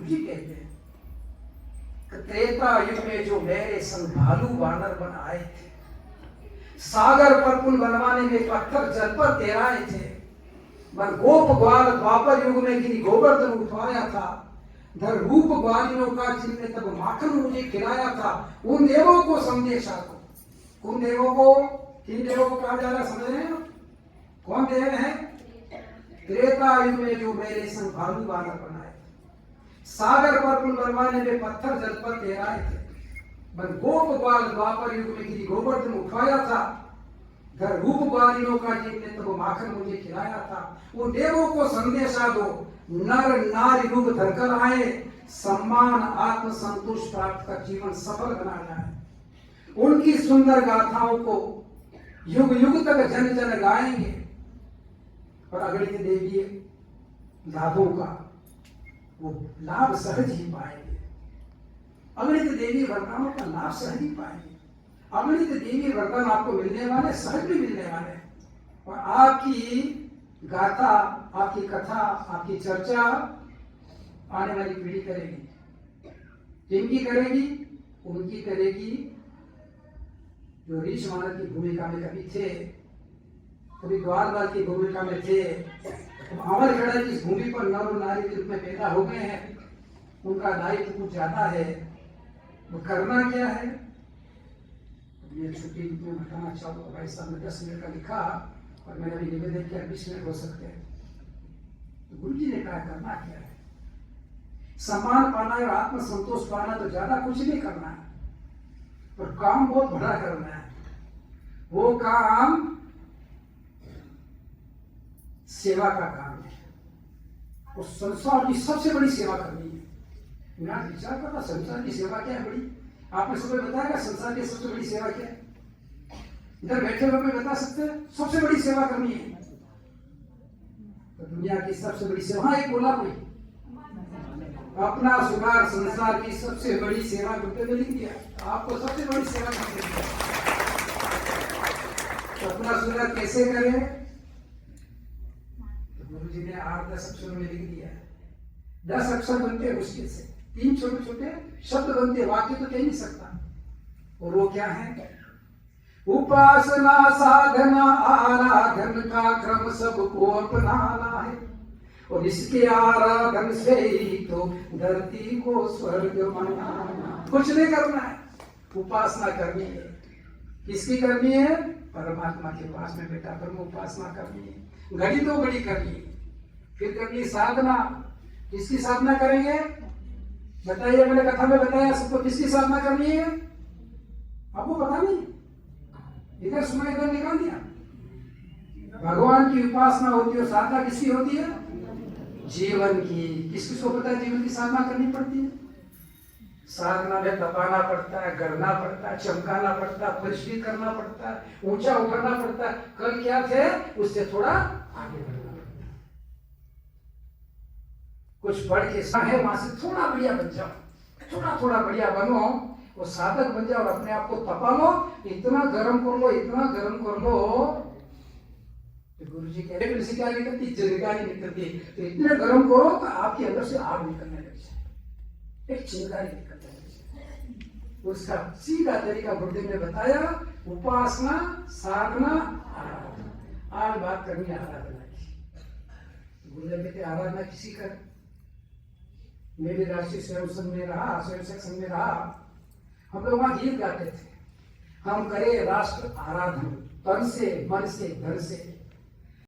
जी कहते हैं कि त्रेता युग में जो मेरे संग भालू वानर बन आए थे, सागर पर पुल बनवाने में पत्थर जल पर तैराए थे, मन गोप ग्वाल द्वापर युग में गिरी गोवर्धन उठवाया था, धर रूप ग्वालियों का जिनने तब माखन मुझे खिलाया था, उन देवों को संदेशा को, उन देवों को, किन देवों को कहा जा रहा समझ रहे हैं? कौन देव है? त्रेता युग में जो मेरे संग भालू वानर बनाए, सागर पर पुल बनवाने में पत्थर जल पर तैराए थे, मन गोप ग्वाल द्वापर युग में गिरी गोवर्धन उठवाया था, धर रूप ग्वालियों का जिनने तब माखन मुझे खिलाया था, उन देवों को संदेशा दो, नर नारी रूप धरकर आए, सम्मान आत्म संतोष प्राप्त कर जीवन सफल बना जाए। उनकी सुंदर गाथाओं को युग युग तक जन जन गाएंगे और अगणित देवी लाभों का वो लाभ सहज ही पाएंगे, अगणित देवी वरदानों का लाभ सहज ही पाएंगे। अगणित देवी वरदान आपको मिलने वाले, सहज भी मिलने वाले, और आपकी गाथा, आपकी कथा, आपकी चर्चा आने वाली पीढ़ी करेगी। किनकी करेगी? उनकी करेगी जो ऋषि मानव की भूमिका में कभी थे, कभी ग्वालवाल की भूमिका में थे, अमर खेड़ा की इस भूमि पर नर और नारी के रूप में पैदा हो गए हैं। उनका दायित्व कुछ ज्यादा है। वो करना क्या है? ये छुट्टी में बताना चाहूँगा। भाई साहब ने 10 मिनट का लिखा और मैंने अभी निवेदन किया 20 मिनट हो सकते हैं। तो गुरु जी ने कहा करना क्या है? सम्मान पाना है और आत्म संतोष पाना, तो ज्यादा कुछ नहीं करना है, पर काम बहुत बड़ा करना है। वो काम सेवा का काम है। वो संसार की सबसे बड़ी सेवा करनी है। मैं विचार करता संसार की सेवा क्या है बड़ी? आपने सुबह बताया संसार की सबसे बड़ी सेवा क्या है? इधर बैठे लोग बता सकते हैं सबसे बड़ी सेवा करनी है। तो दुनिया की सबसे बड़ी सेवा एक बोला कोई, अपना सुधार संसार की सबसे बड़ी सेवा करते हुए लिख दिया। आपको सबसे बड़ी सेवा करते हैं। तो अपना सुधार कैसे करें? तो गुरु जी ने 8-10 अक्षरों में लिख दिया है। 10 अक्षर बनते हैं मुश्किल से, 3 छोटे छोटे शब्द बनते, वाक्य तो कह नहीं सकता। और वो क्या है? उपासना साधना आराधन का क्रम सबको अपनाना है, और इसके आराधन से ही तो धरती को स्वर्ग बनाना। कुछ नहीं करना है, उपासना करनी है। किसकी करनी है? परमात्मा के पास में बेटा ब्रह्म उपासना करनी है। घड़ी 2 घड़ी करनी है, फिर करनी साधना। किसकी साधना करेंगे? बताइए, मैंने कथा में बताया सबको किसकी साधना करनी है? आपको पता नहीं? इधर सुना, इधर निकाल दिया। भगवान की उपासना होती है, साधना किसकी होती है? जीवन की। किसको पता है जीवन की साधना करनी पड़ती है? साधना में तपाना पड़ता है, गढ़ना पड़ता है, चमकाना पड़ता है, परिष्कृत करना पड़ता है, ऊंचा उठाना पड़ता है। कल क्या थे उससे थोड़ा आगे बढ़ना पड़ता है। कुछ बढ़ के है वहां से थोड़ा बढ़िया बन जाओ, थोड़ा थोड़ा बढ़िया बनो, वो साधक बन जाओ और अपने आप को तपा लो, इतना गर्म कर लो, इतना गर्म कर लो। तो गुरु जी कह रहे हैं क्या निकलती? चिंगारी निकलती। तो इतने गर्म करो तो आपके अंदर से आग निकलने लग जाए, एक चिंगारी निकलने लग जाए। उसका सीधा तरीका गुरुदेव ने बताया, उपासना साधना आराधना। आज बात करनी आराधना की। गुरुदेव कहते आराधना किसी कर। मैं भी राष्ट्रीय स्वयं संघ में रहा, स्वयं संघ में रहा। हम लोग वहां गीत गाते थे, हम करें राष्ट्र आराधन तन से मन से धन से,